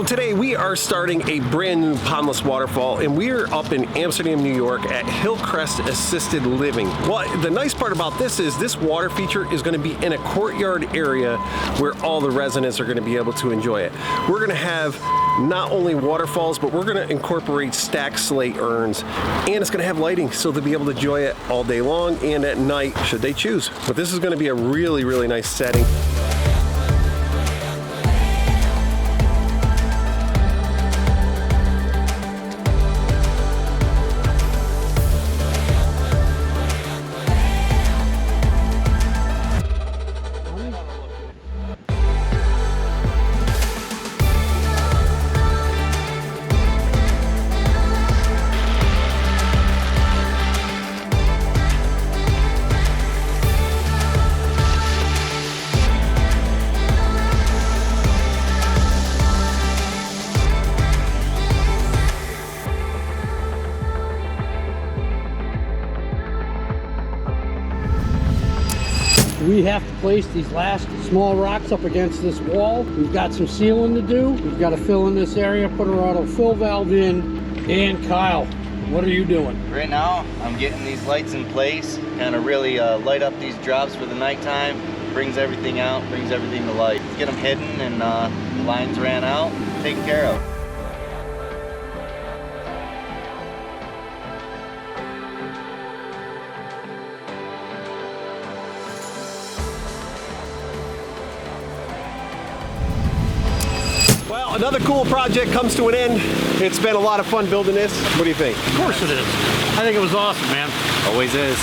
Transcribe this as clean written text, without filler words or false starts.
So today we are starting a brand new Pondless Waterfall, and we're up in Amsterdam, New York at Hillcrest Assisted Living. Well, the nice part about this is this water feature is going to be in a courtyard area where all the residents are going to be able to enjoy it. We're going to have not only waterfalls, but we're going to incorporate stacked slate urns, and it's going to have lighting so they'll be able to enjoy it all day long and at night should they choose. But this is going to be a really, really nice setting. We have to place these last small rocks up against this wall. We've got some sealing to do. We've got to fill in this area, put our auto fill valve in. And Kyle, what are you doing? Right now, I'm getting these lights in place, kind of really light up these drops for the nighttime. Brings everything out, brings everything to light. Get them hidden and the lines ran out, taken care of. Well, another cool project comes to an end. It's been a lot of fun building this. What do you think? Of course it is. I think it was awesome, man. Always is.